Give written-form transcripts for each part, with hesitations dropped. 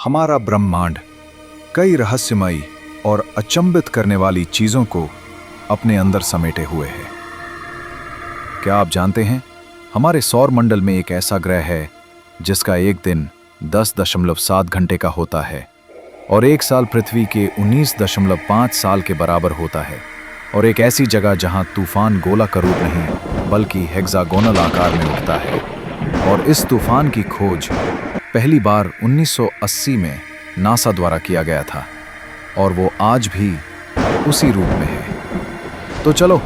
हमारा ब्रह्मांड कई रहस्यमयी और अचंभित करने वाली चीजों को अपने अंदर समेटे हुए है। क्या आप जानते हैं, हमारे सौर मंडल में एक ऐसा ग्रह है जिसका एक दिन 10.7 घंटे का होता है और एक साल पृथ्वी के 19.5 साल के बराबर होता है, और एक ऐसी जगह जहां तूफान गोला का रूप नहीं बल्कि हेक्सागोनल आकार में उठता है। और इस तूफान की खोज पहली बार 1980 में नासा द्वारा किया गया था और वो आज भी उसी रूप में है। तो चलो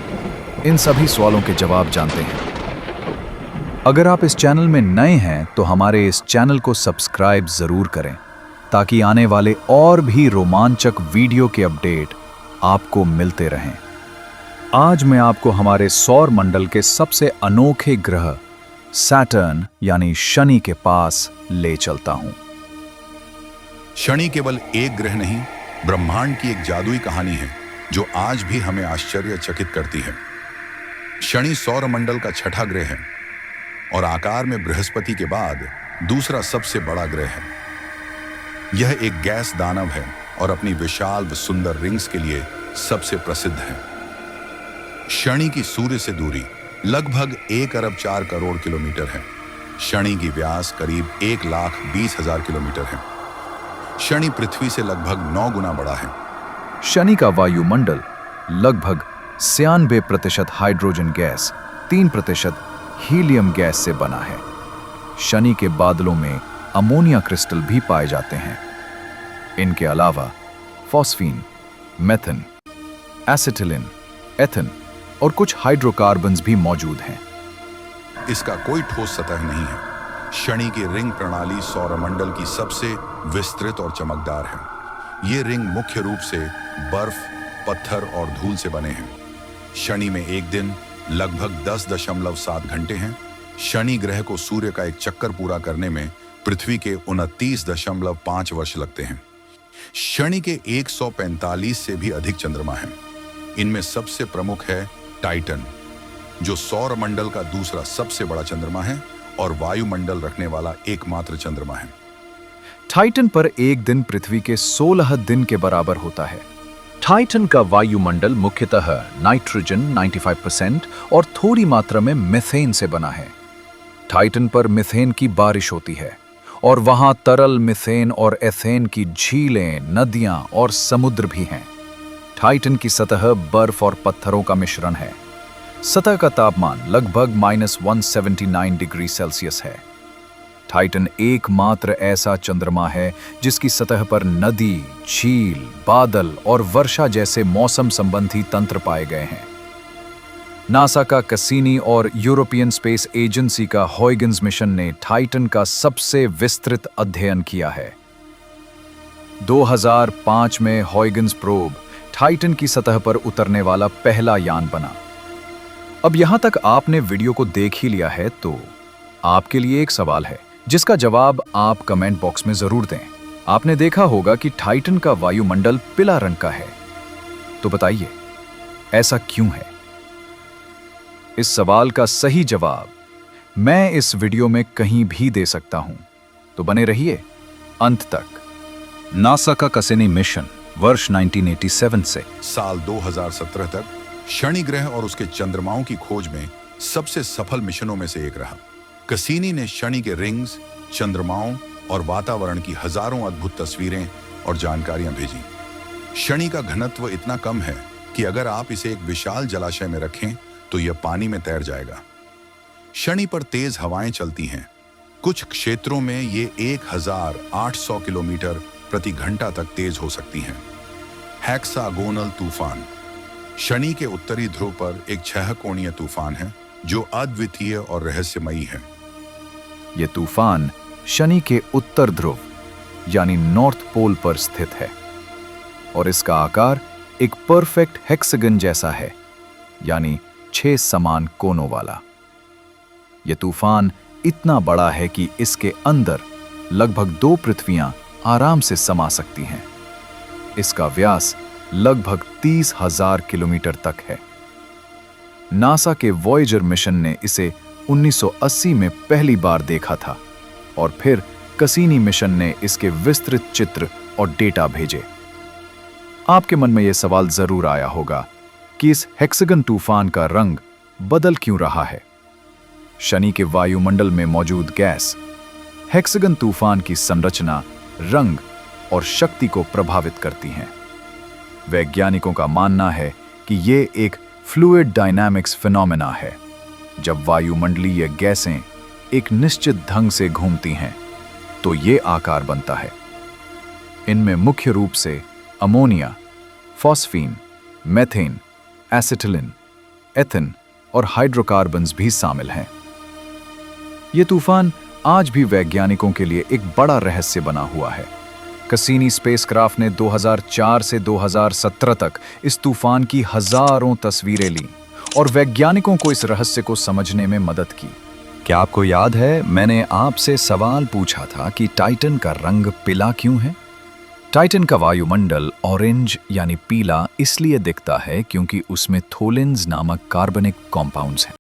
इन सभी सवालों के जवाब जानते हैं। अगर आप इस चैनल में नए हैं तो हमारे इस चैनल को सब्सक्राइब जरूर करें ताकि आने वाले और भी रोमांचक वीडियो के अपडेट आपको मिलते रहें। आज मैं आपको हमारे सौर मंडल के सबसे अनोखे ग्रह सैटर्न यानी शनि के पास ले चलता हूं। शनि केवल एक ग्रह नहीं, ब्रह्मांड की एक जादुई कहानी है जो आज भी हमें आश्चर्यचकित करती है। शनि सौर मंडल का छठा ग्रह है और आकार में बृहस्पति के बाद दूसरा सबसे बड़ा ग्रह है। यह एक गैस दानव है और अपनी विशाल व सुंदर रिंग्स के लिए सबसे प्रसिद्ध है। शनि की सूर्य से दूरी लगभग 1 अरब 4 करोड़ किलोमीटर है। शनि की व्यास करीब 1,20,000 किलोमीटर है। शनि पृथ्वी से लगभग 9 गुना बड़ा है। शनि का वायुमंडल लगभग 96% हाइड्रोजन गैस, 3% हीलियम गैस से बना है। शनि के बादलों में अमोनिया क्रिस्टल भी पाए जाते हैं। इनके अलावा फॉस्फीन, मेथन, एसिटिलिन, एथन और कुछ हाइड्रोकार्बन्स भी मौजूद हैं। इसका कोई ठोस सतह नहीं है। शनि की रिंग प्रणाली सौरमंडल की सबसे विस्तृत और चमकदार है। ये रिंग मुख्य रूप से बर्फ, पत्थर और धूल से बने हैं। शनि में एक दिन लगभग 10.7 घंटे हैं। शनि ग्रह को सूर्य का एक चक्कर पूरा करने में पृथ्वी के 29.5 वर्ष लगते हैं। शनि के 145 से भी अधिक चंद्रमा हैं। इनमें सबसे प्रमुख है टाइटन, जो सौर मंडल का दूसरा सबसे बड़ा चंद्रमा है और वायुमंडल रखने वाला एकमात्र चंद्रमा है। टाइटन पर एक दिन पृथ्वी के 16 दिन के बराबर होता है। टाइटन का वायुमंडल मुख्यतः नाइट्रोजन 95% और थोड़ी मात्रा में मीथेन से बना है। टाइटन पर मीथेन की बारिश होती है और वहां तरल मीथेन और एथेन की झीलें, नदियां और समुद्र भी हैं। टाइटन की सतह बर्फ और पत्थरों का मिश्रण है। सतह का तापमान लगभग -179 डिग्री सेल्सियस है। टाइटन एकमात्र ऐसा चंद्रमा है जिसकी सतह पर नदी, झील, बादल और वर्षा जैसे मौसम संबंधी तंत्र पाए गए हैं। नासा का कैसिनी और यूरोपियन स्पेस एजेंसी का हॉयगन्स मिशन ने टाइटन का सबसे विस्तृत अध्ययन किया है। 2005 में हॉयगन्स प्रोब टाइटन की सतह पर उतरने वाला पहला यान बना। अब यहां तक आपने वीडियो को देख ही लिया है तो आपके लिए एक सवाल है जिसका जवाब आप कमेंट बॉक्स में जरूर दें। आपने देखा होगा कि टाइटन का वायुमंडल पीला रंग का है, तो बताइए ऐसा क्यों है? इस सवाल का सही जवाब मैं इस वीडियो में कहीं भी दे सकता हूं, तो बने रहिए अंत तक। नासा का कैसिनी मिशन वर्ष 1987 से साल 2017 तक शनि ग्रह और उसके चंद्रमाओं की खोज में सबसे सफल मिशनों में से एक रहा। कैसिनी ने शनि के रिंग्स, चंद्रमाओं और वातावरण की हजारों अद्भुत तस्वीरें और जानकारियां भेजी। शनि का घनत्व इतना कम है कि अगर आप इसे एक विशाल जलाशय में रखें तो यह पानी में तैर जाएगा। शनि पर तेज हवाएं चलती हैं। कुछ क्षेत्रों में ये 1800 किलोमीटर प्रति घंटा तक तेज हो सकती हैं। हेक्सागोनल तूफान शनि के उत्तरी ध्रुव पर एक 6 कोणीय तूफान है जो अद्वितीय और रहस्यमयी है। यह तूफान शनि के उत्तर ध्रुव यानी नॉर्थ पोल पर स्थित है और इसका आकार एक परफेक्ट हेक्सागन जैसा है, यानी 6 समान कोनों वाला। यह तूफान इतना बड़ा है कि इसके अंदर लगभग 2 पृथ्वियां आराम से समा सकती हैं। इसका व्यास लगभग 30,000 किलोमीटर तक है। नासा के वॉयेजर मिशन ने इसे 1980 में पहली बार देखा था और फिर कसीनी मिशन ने इसके विस्तृत चित्र और डेटा भेजे। आपके मन में यह सवाल जरूर आया होगा कि इस हेक्सागन तूफान का रंग बदल क्यों रहा है। शनि के वायुमंडल में मौजूद गैस हेक्सागन तूफान की संरचना, रंग और शक्ति को प्रभावित करती हैं। वैज्ञानिकों का मानना है कि ये एक फ्लूइड डायनामिक्स फिनोमेना है। जब वायुमंडलीय गैसें एक निश्चित ढंग से घूमती हैं तो ये आकार बनता है। इनमें मुख्य रूप से ammonia, phosphine, methane, acetylene, ethyne और हाइड्रोकार्बन्स भी शामिल हैं। ये तूफान आज भी वैज्ञानिकों के लिए एक बड़ा रहस्य बना हुआ है। कसीनी स्पेसक्राफ्ट ने 2004 से 2017 तक इस तूफान की हजारों तस्वीरें लीं और वैज्ञानिकों को इस रहस्य को समझने में मदद की। क्या आपको याद है, मैंने आपसे सवाल पूछा था कि टाइटन का रंग पीला क्यों है? टाइटन का वायुमंडल ऑरेंज यानी पीला इसलिए दिखता है क्योंकि उसमें थोलिन्स नामक कार्बनिक कॉम्पाउंड्स हैं।